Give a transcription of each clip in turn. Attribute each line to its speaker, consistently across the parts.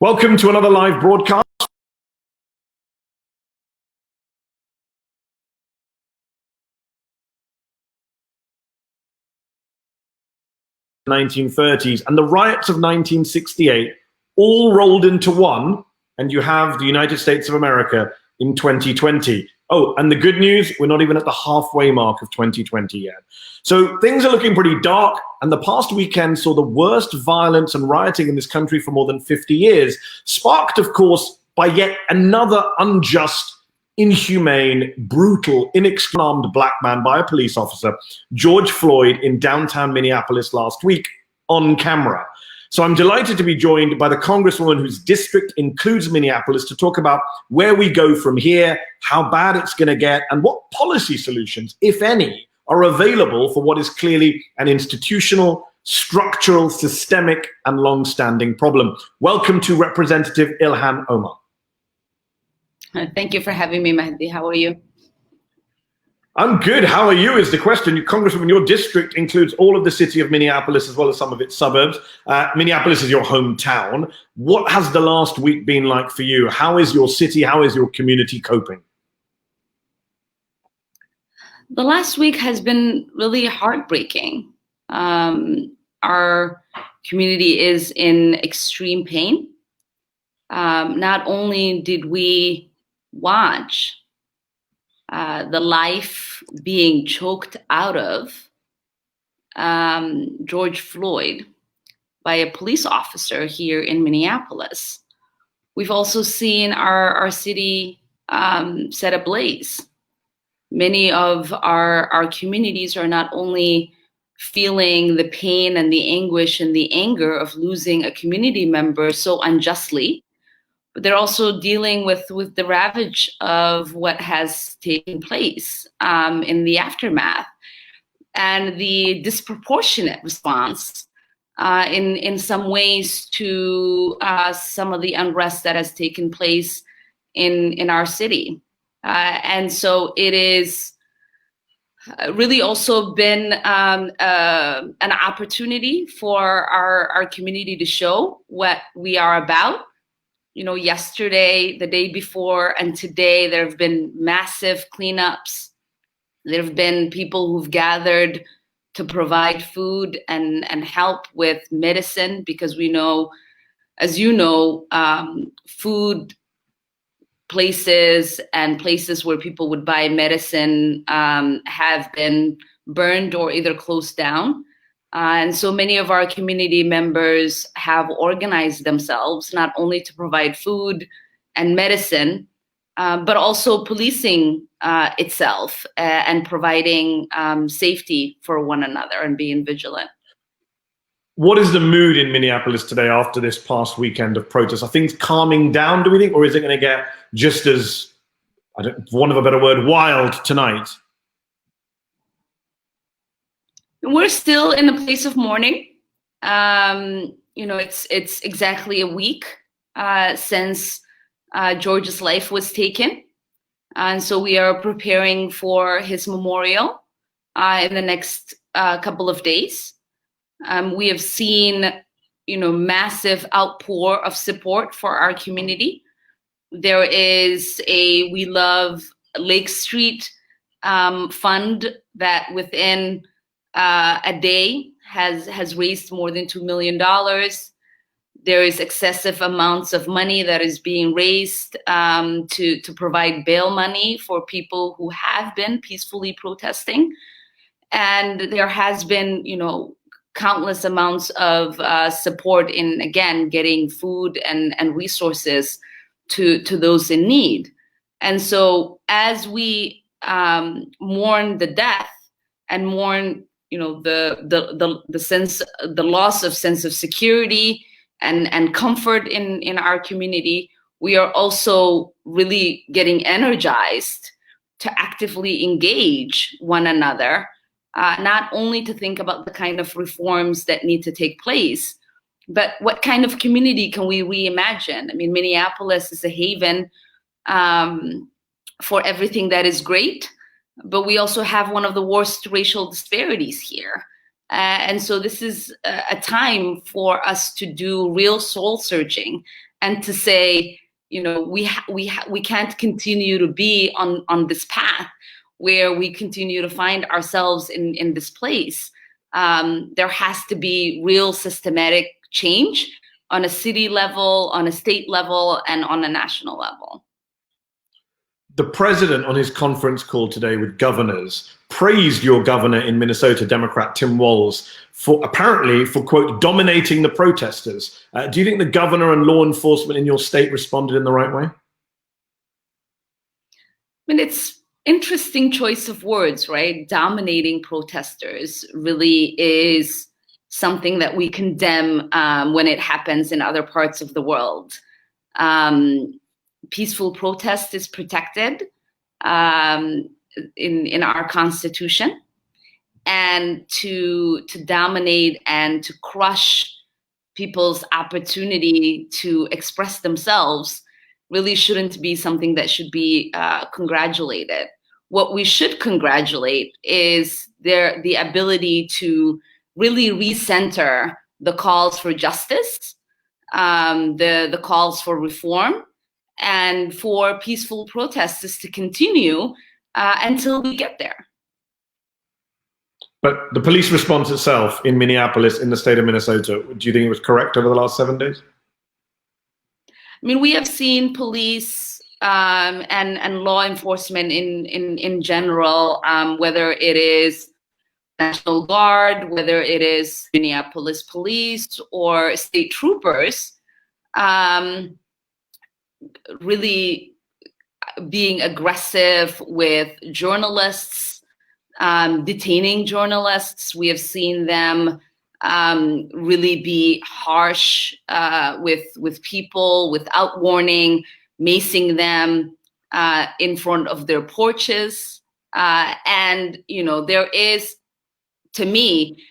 Speaker 1: Welcome to another live broadcast. 1930s and the riots of 1968 all rolled into one, and you have the United States of America in 2020. Oh, and the good news, we're not even at the halfway mark of 2020 yet. So things are looking pretty dark, and the past weekend saw the worst violence and rioting in this country for more than 50 years, sparked, of course, by yet another unjust, inhumane, brutal, inexperienced black man by a police officer, George Floyd, in downtown Minneapolis last week on camera. So I'm delighted to be joined by the Congresswoman whose district includes Minneapolis to talk about where we go from here, how bad it's going to get, and what policy solutions, if any, are available for what is clearly an institutional, structural, systemic, and long-standing problem. Welcome to Representative Ilhan Omar.
Speaker 2: Thank you for having me, Mahdi. How are you?
Speaker 1: I'm good. How are you is the question. Congresswoman, your district includes all of the city of Minneapolis as well as some of its suburbs. Minneapolis is your hometown. What has the last week been like for you? How is your city? How is your community coping?
Speaker 2: The last week has been really heartbreaking. Our community is in extreme pain. Not only did we watch the life being choked out of George Floyd by a police officer here in Minneapolis, we've also seen our city set ablaze. Many of our communities are not only feeling the pain and the anguish and the anger of losing a community member so unjustly, but they're also dealing with the ravage of what has taken place in the aftermath and the disproportionate response in some ways to some of the unrest that has taken place in our city. And so it is really also been an opportunity for our community to show what we are about. You know, yesterday, the day before, and today, there have been massive cleanups. There have been people who've gathered to provide food and help with medicine, because we know, as you know, food places and places where people would buy medicine have been burned or either closed down. And so many of our community members have organized themselves not only to provide food and medicine, but also policing itself and providing safety for one another and being vigilant.
Speaker 1: What is the mood in Minneapolis today after this past weekend of protests? Are things calming down, do we think, or is it going to get just as, for want of a better word, wild tonight?
Speaker 2: We're still in a place of mourning. You know, it's exactly a week since George's life was taken. And so we are preparing for his memorial in the next couple of days. We have seen, you know, massive outpour of support for our community. There is a We Love Lake Street fund that within a day has raised more than $2 million. There is excessive amounts of money that is being raised to provide bail money for people who have been peacefully protesting. And there has been, you know, countless amounts of support in, again, getting food and resources to those in need. And so as we mourn the death and mourn, you know, the loss of sense of security and comfort in our community, we are also really getting energized to actively engage one another, not only to think about the kind of reforms that need to take place, but what kind of community can we reimagine? I mean, Minneapolis is a haven for everything that is great, but we also have one of the worst racial disparities here. And so this is a time for us to do real soul searching and to say, we can't continue to be on this path where we continue to find ourselves in this place. There has to be real systematic change on a city level, on a state level, and on a national level.
Speaker 1: The president on his conference call today with governors praised your governor in Minnesota, Democrat Tim Walz, for quote, dominating the protesters. Do you think the governor and law enforcement in your state responded in the right way?
Speaker 2: I mean, it's interesting choice of words, right? Dominating protesters really is something that we condemn when it happens in other parts of the world. Peaceful protest is protected in our Constitution, and to dominate and to crush people's opportunity to express themselves really shouldn't be something that should be congratulated. What we should congratulate is the ability to really recenter the calls for justice, the calls for reform, and for peaceful protests to continue until we get there.
Speaker 1: But the police response itself in Minneapolis, in the state of Minnesota, do you think it was correct over the last 7 days?
Speaker 2: I mean, we have seen police and law enforcement in general, whether it is National Guard, whether it is Minneapolis police or state troopers, really being aggressive with journalists, detaining journalists. We have seen them really be harsh with people without warning, macing them in front of their porches. And, there is, to me,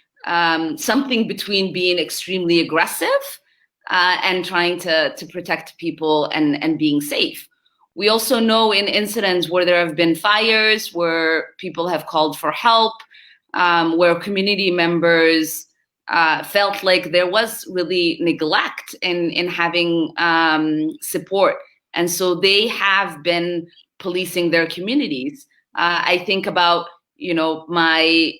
Speaker 2: something between being extremely aggressive and trying to protect people and being safe. We also know in incidents where there have been fires, where people have called for help, where community members felt like there was really neglect in having support. And so they have been policing their communities. I think about, my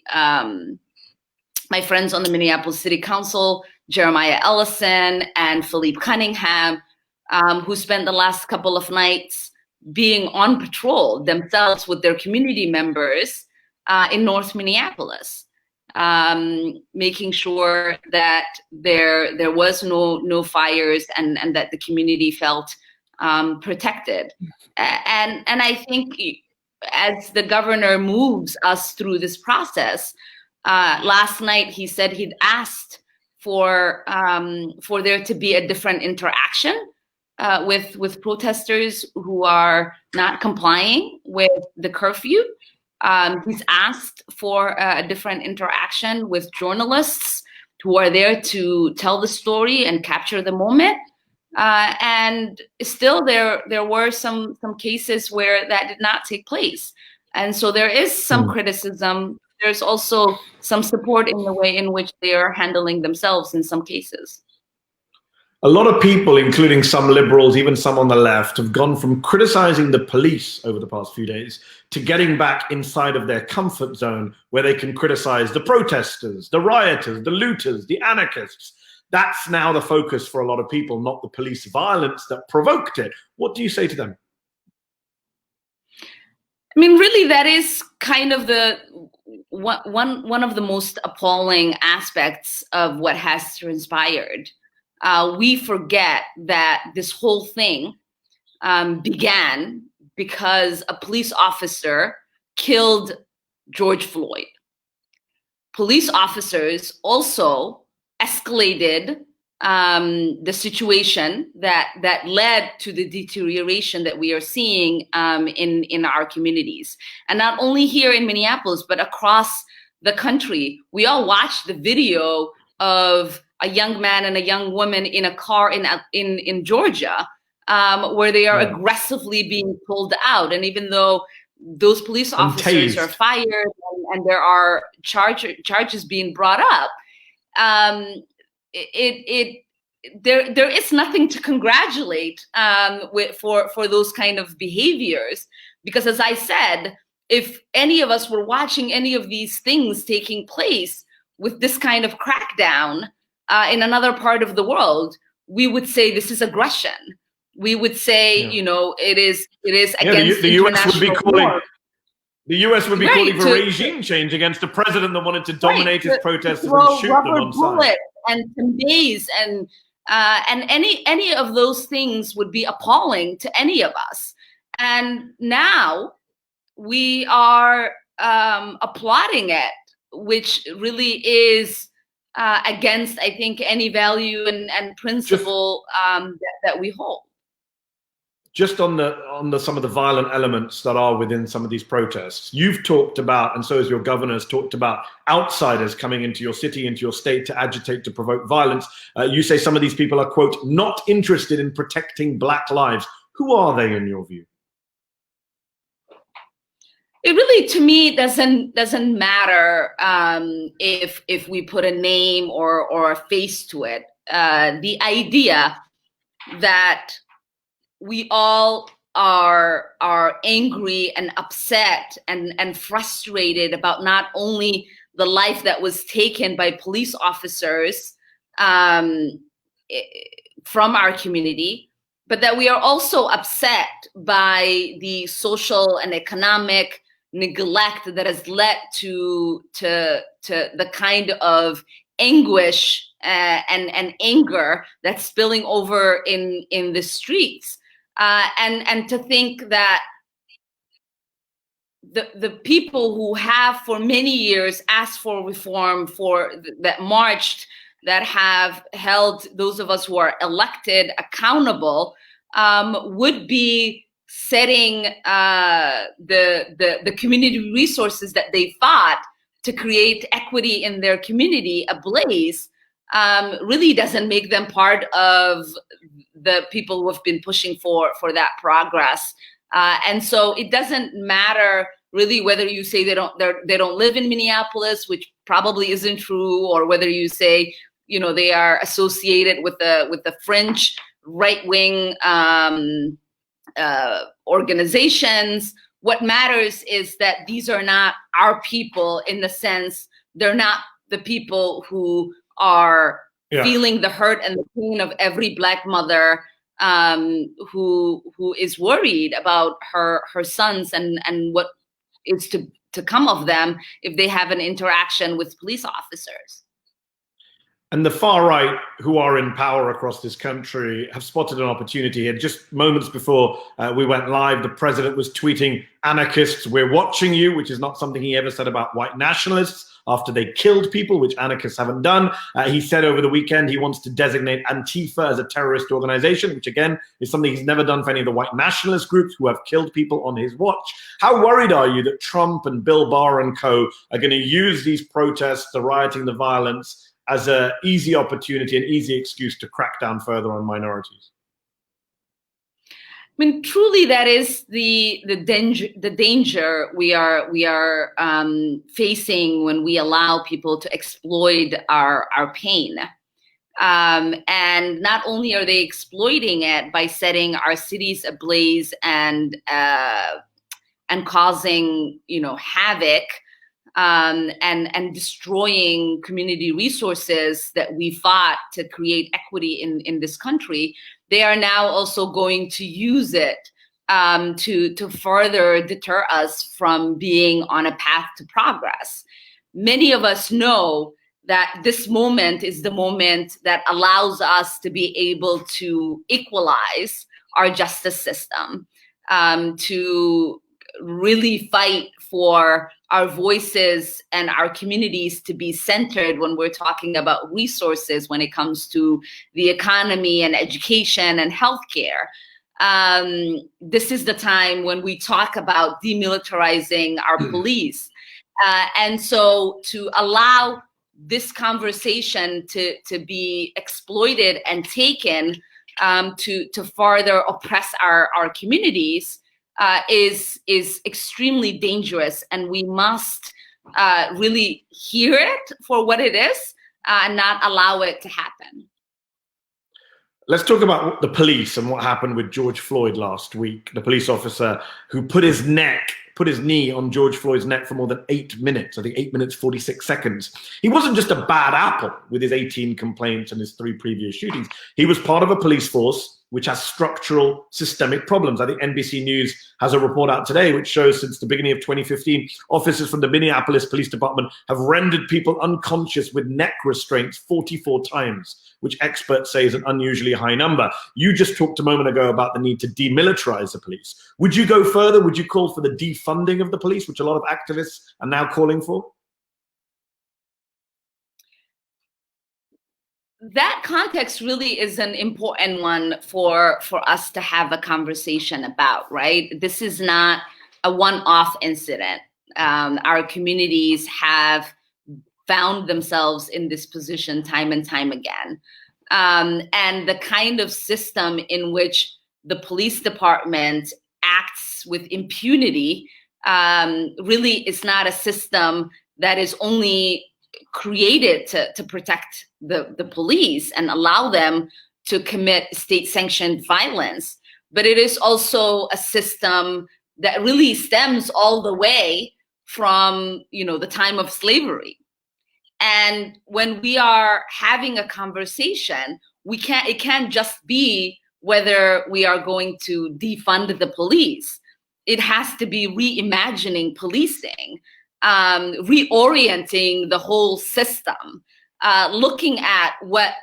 Speaker 2: friends on the Minneapolis City Council, Jeremiah Ellison and Philippe Cunningham, who spent the last couple of nights being on patrol themselves with their community members in North Minneapolis, making sure that there was no fires and that the community felt protected. And I think as the governor moves us through this process, last night he said he'd asked for there to be a different interaction with protesters who are not complying with the curfew. He's asked for a different interaction with journalists who are there to tell the story and capture the moment. And still there were some cases where that did not take place. And so there is some criticism. There's also some support in the way in which they are handling themselves in some cases.
Speaker 1: A lot of people, including some liberals, even some on the left, have gone from criticizing the police over the past few days to getting back inside of their comfort zone where they can criticize the protesters, the rioters, the looters, the anarchists. That's now the focus for a lot of people, not the police violence that provoked it. What do you say to them?
Speaker 2: I mean, really, that is kind of one of the most appalling aspects of what has transpired. We forget that this whole thing began because a police officer killed George Floyd. Police officers also escalated the situation that led to the deterioration that we are seeing in our communities. And not only here in Minneapolis, but across the country. We all watched the video of a young man and a young woman in a car in Georgia, where they are aggressively being pulled out. And even though those police officers are fired and there are charges being brought up, it there is nothing to congratulate for those kind of behaviors, because as I said, if any of us were watching any of these things taking place with this kind of crackdown in another part of the world, we would say this is aggression. We would say, it is against
Speaker 1: the US would be calling
Speaker 2: war.
Speaker 1: The US would be calling for regime change against a president that wanted to dominate his protesters and shoot them on sight.
Speaker 2: And today's and any of those things would be appalling to any of us. And now we are applauding it, which really is against, I think, any value and principle that we hold.
Speaker 1: Just on some of the violent elements that are within some of these protests, you've talked about, and so has your governors talked about, outsiders coming into your city, into your state to agitate, to provoke violence. You say some of these people are, quote, not interested in protecting Black lives. Who are they in your view?
Speaker 2: It really, to me, doesn't matter if we put a name or a face to it. The idea that we all are angry and upset and frustrated about not only the life that was taken by police officers from our community, but that we are also upset by the social and economic neglect that has led to the kind of anguish and anger that's spilling over in the streets. And to think that the people who have for many years asked for reform, that marched, that have held those of us who are elected accountable, would be setting the community resources that they fought to create equity in their community ablaze, really doesn't make them part of the people who have been pushing for that progress. And so it doesn't matter really whether you say they don't live in Minneapolis, which probably isn't true, or whether you say they are associated with the fringe right-wing organizations. What matters is that these are not our people, in the sense they're not the people who are feeling the hurt and the pain of every Black mother who is worried about her sons and what is to come of them if they have an interaction with police officers.
Speaker 1: And the far right, who are in power across this country, have spotted an opportunity here. Just moments before we went live, the president was tweeting, "Anarchists, we're watching you," which is not something he ever said about white nationalists after they killed people, which anarchists haven't done. He said over the weekend he wants to designate Antifa as a terrorist organization, which again is something he's never done for any of the white nationalist groups who have killed people on his watch. How worried are you that Trump and Bill Barr and co are going to use these protests, the rioting, the violence, as an easy opportunity, an easy excuse to crack down further on minorities?
Speaker 2: I mean, truly, that is the danger we are facing when we allow people to exploit our pain. And not only are they exploiting it by setting our cities ablaze and causing havoc, and destroying community resources that we fought to create equity in this country, they are now also going to use it to further deter us from being on a path to progress. Many of us know that this moment is the moment that allows us to be able to equalize our justice system, to really fight for our voices and our communities to be centered when we're talking about resources when it comes to the economy and education and healthcare. This is the time when we talk about demilitarizing our police. And so to allow this conversation to be exploited and taken to further oppress our communities is extremely dangerous, and we must really hear it for what it is and not allow it to happen.
Speaker 1: Let's talk about the police and what happened with George Floyd last week. The police officer who put his knee on George Floyd's neck for more than 8 minutes, I think 8 minutes, 46 seconds. He wasn't just a bad apple with his 18 complaints and his 3 previous shootings. He was part of a police force which has structural systemic problems. I think NBC News has a report out today which shows since the beginning of 2015, officers from the Minneapolis Police Department have rendered people unconscious with neck restraints 44 times, which experts say is an unusually high number. You just talked a moment ago about the need to demilitarize the police. Would you go further? Would you call for the defunding of the police, which a lot of activists are now calling for?
Speaker 2: That context really is an important one for us to have a conversation about, right? This is not a one-off incident. Our communities have found themselves in this position time and time again. And the kind of system in which the police department acts with impunity really is not a system that is only created to protect the police and allow them to commit state-sanctioned violence, but it is also a system that really stems all the way from, the time of slavery. And when we are having a conversation, it can't just be whether we are going to defund the police. It has to be reimagining policing, reorienting the whole system, looking at what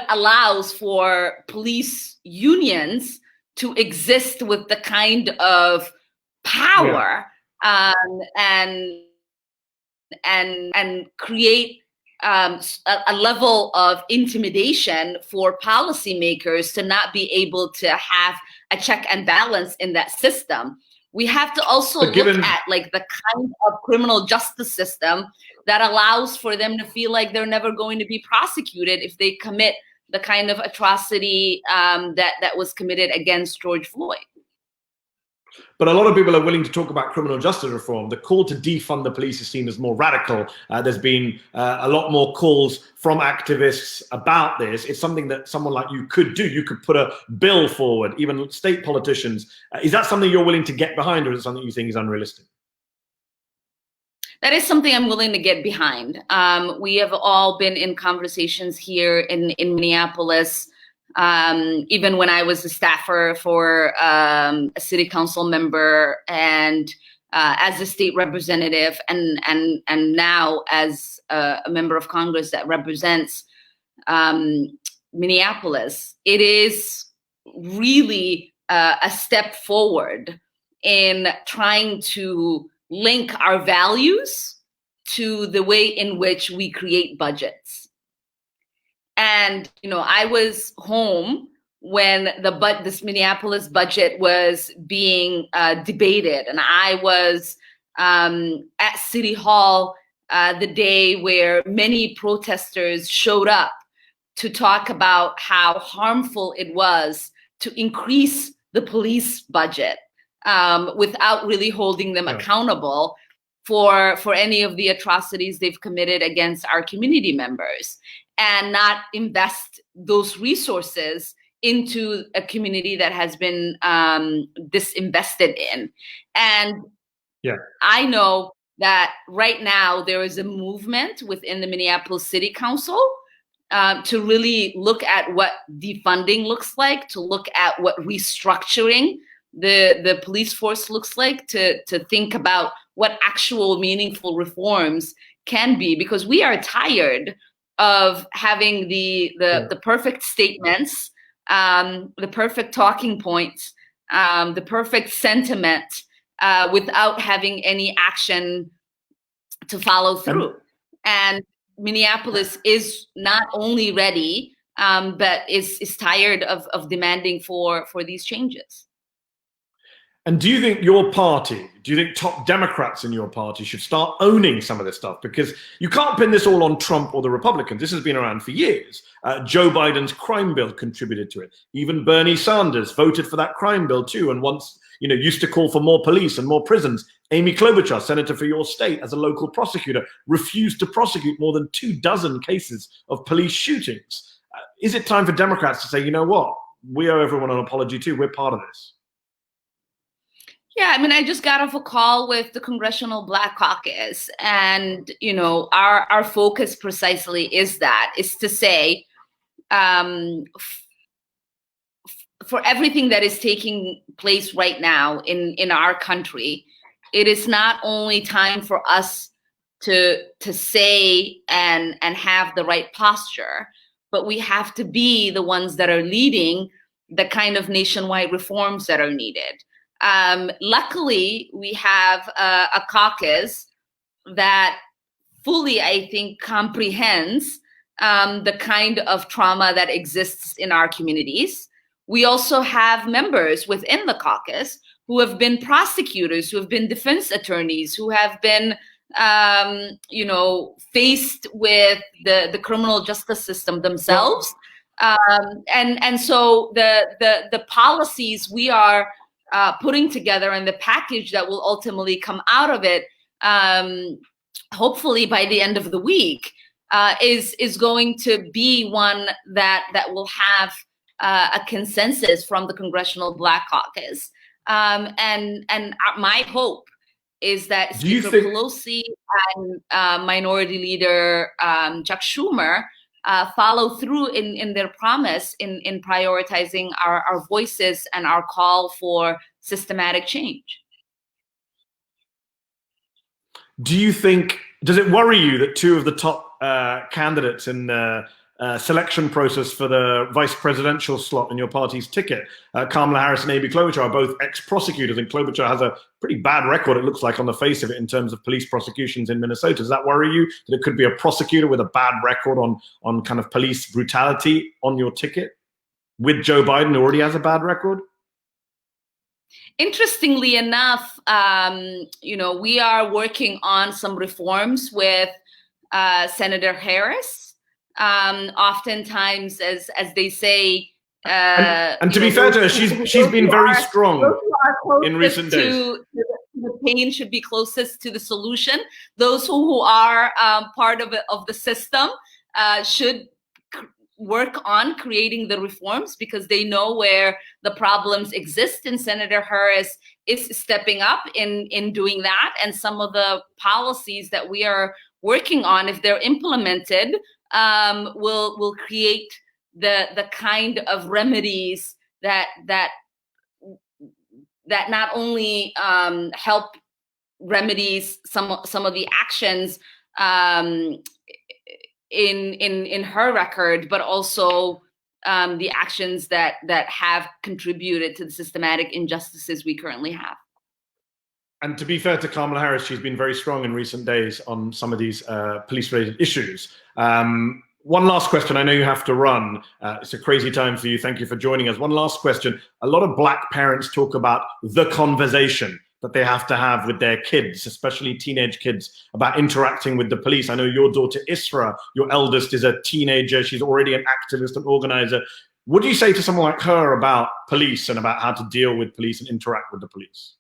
Speaker 2: allows for police unions to exist with the kind of power and create a level of intimidation for policymakers to not be able to have a check and balance in that system. We have to also look at the kind of criminal justice system that allows for them to feel like they're never going to be prosecuted if they commit the kind of atrocity that was committed against George Floyd.
Speaker 1: But a lot of people are willing to talk about criminal justice reform. The call to defund the police is seen as more radical. There's been a lot more calls from activists about this. It's something that someone like you could do. You could put a bill forward, even state politicians. Is that something you're willing to get behind, or is it something you think is unrealistic?
Speaker 2: That is something I'm willing to get behind. We have all been in conversations here in Minneapolis. Even when I was a staffer for a city council member and as a state representative and now as a member of Congress that represents Minneapolis, it is really a step forward in trying to link our values to the way in which we create budgets. And, I was home when this Minneapolis budget was being debated. And I was at City Hall the day where many protesters showed up to talk about how harmful it was to increase the police budget without really holding them accountable for any of the atrocities they've committed against our community members, and not invest those resources into a community that has been disinvested in. And I know that right now there is a movement within the Minneapolis City Council to really look at what defunding looks like, to look at what restructuring the police force looks like, to think about what actual meaningful reforms can be, because we are tired of having the perfect statements, the perfect talking points, the perfect sentiment, without having any action to follow through. And Minneapolis is not only ready, but is tired of demanding for these changes.
Speaker 1: And do you think top Democrats in your party should start owning some of this stuff? Because you can't pin this all on Trump or the Republicans. This has been around for years. Joe Biden's crime bill contributed to it. Even Bernie Sanders voted for that crime bill too, and once used to call for more police and more prisons. Amy Klobuchar, senator for your state, as a local prosecutor, refused to prosecute more than 24 cases of police shootings. Is it time for Democrats to say, you know what, we owe everyone an apology too, we're part of this?
Speaker 2: Yeah, I mean, I just got off a call with the Congressional Black Caucus, and our focus precisely is to say, for everything that is taking place right now in our country, it is not only time for us to say and have the right posture, but we have to be the ones that are leading the kind of nationwide reforms that are needed. Luckily, we have a caucus that fully, I think, comprehends the kind of trauma that exists in our communities. We also have members within the caucus who have been prosecutors, who have been defense attorneys, who have been, faced with the criminal justice system themselves. And so the policies we are putting together and the package that will ultimately come out of it, hopefully by the end of the week, is going to be one that will have a consensus from the Congressional Black Caucus. And my hope is that Speaker Pelosi and Minority Leader Chuck Schumer follow through in their promise in prioritizing our voices and our call for systematic change.
Speaker 1: Do you think, does it worry you that two of the top candidates in the selection process for the vice presidential slot in your party's ticket, Kamala Harris and Amy Klobuchar, are both ex-prosecutors, and Klobuchar has a pretty bad record, it looks like, on the face of it, in terms of police prosecutions in Minnesota? Does that worry you, that it could be a prosecutor with a bad record on kind of police brutality on your ticket, with Joe Biden, who already has a bad record?
Speaker 2: Interestingly enough, we are working on some reforms with Senator Harris. Oftentimes, as they say,
Speaker 1: and to be fair to her, she's been very strong in recent days.
Speaker 2: The pain should be closest to the solution. Those who are part of the system should work on creating the reforms, because they know where the problems exist, and Senator Harris is stepping up in doing that. And some of the policies that we are working on, if they're implemented, will create the kind of remedies that not only help remedies some of the actions in her record, but also the actions that have contributed to the systematic injustices we currently have.
Speaker 1: And to be fair to Kamala Harris, she's been very strong in recent days on some of these police-related issues. One last question. I know you have to run. It's a crazy time for you. Thank you for joining us. One last question. A lot of Black parents talk about the conversation that they have to have with their kids, especially teenage kids, about interacting with the police. I know your daughter Isra, your eldest, is a teenager. She's already an activist and organizer. What do you say to someone like her about police and about how to deal with police and interact with the police?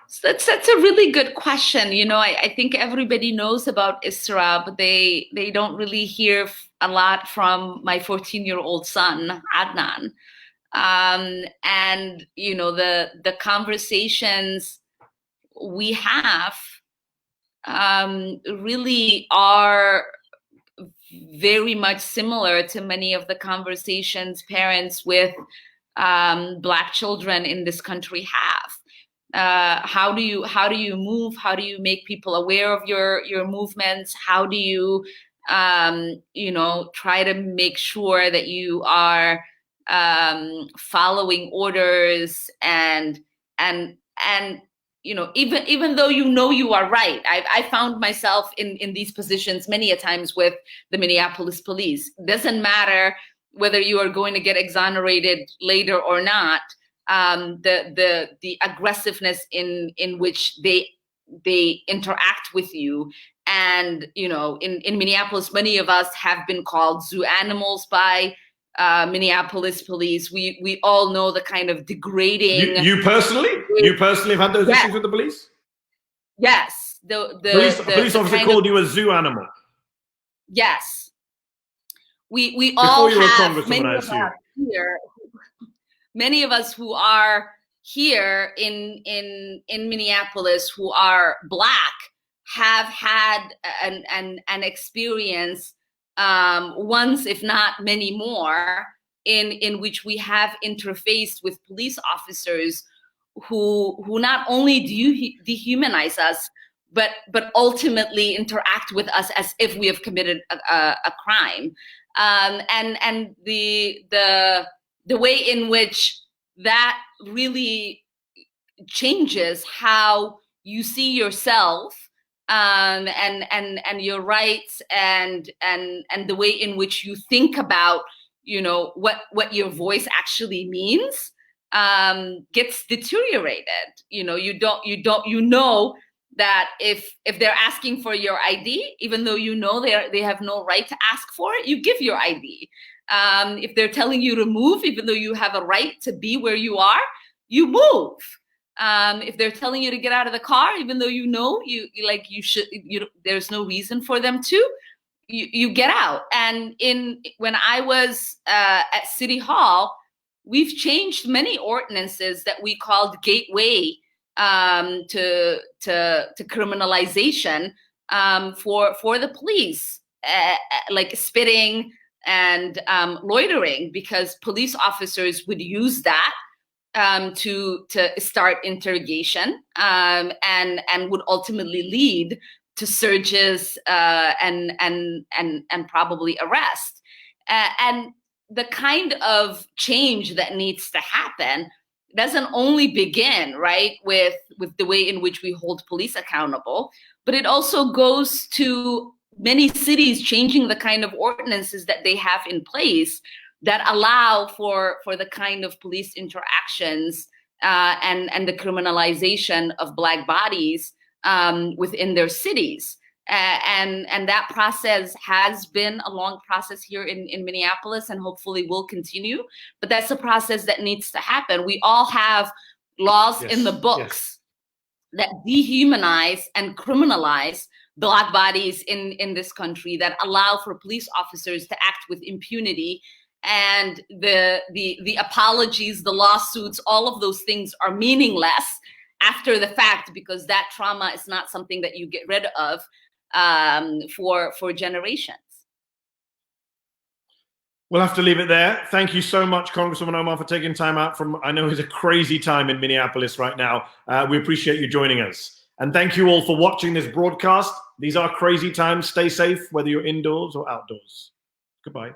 Speaker 2: So that's a really good question. I think everybody knows about Isra, but they don't really hear a lot from my 14-year-old son, Adnan. And the conversations we have really are very much similar to many of the conversations parents with Black children in this country have. How do you move? How do you make people aware of your movements? How do you try to make sure that you are following orders and even though you are right, I found myself in these positions many a times with the Minneapolis police. Doesn't matter whether you are going to get exonerated later or not. The aggressiveness in which they interact with you, and in Minneapolis, many of us have been called zoo animals by Minneapolis police. We all know the kind of degrading. You personally have had those issues with the police? Yes. The police officer called you a zoo animal. Yes. we all
Speaker 1: Before you were a
Speaker 2: have
Speaker 1: congresswoman, I assume.
Speaker 2: Many of us who are here in Minneapolis who are Black have had an experience once, if not many more, in which we have interfaced with police officers who not only dehumanize us, but ultimately interact with us as if we have committed a crime. And the way in which that really changes how you see yourself and your rights and the way in which you think about, you know, what your voice actually means gets deteriorated. You know, you know that if they're asking for your ID, even though you know they have no right to ask for it, you give your ID. If they're telling you to move, even though you have a right to be where you are, you move. If they're telling you to get out of the car, even though you know there's no reason for them to, you get out. And when I was at City Hall, we've changed many ordinances that we called gateway to criminalization for the police, like spitting and loitering, because police officers would use that to start interrogation and would ultimately lead to searches and probably arrest. And the kind of change that needs to happen doesn't only begin, right, with the way in which we hold police accountable, but it also goes to many cities changing the kind of ordinances that they have in place that allow for the kind of police interactions and the criminalization of Black bodies within their cities. And that process has been a long process here in Minneapolis, and hopefully will continue. But that's a process that needs to happen. We all have laws in the books that dehumanize and criminalize Black bodies in this country, that allow for police officers to act with impunity. And the apologies, the lawsuits, all of those things are meaningless after the fact, because that trauma is not something that you get rid of for generations.
Speaker 1: We'll have to leave it there. Thank you so much, Congresswoman Omar, for taking time out from, I know it's a crazy time in Minneapolis right now. We appreciate you joining us. And thank you all for watching this broadcast. These are crazy times. Stay safe, whether you're indoors or outdoors. Goodbye.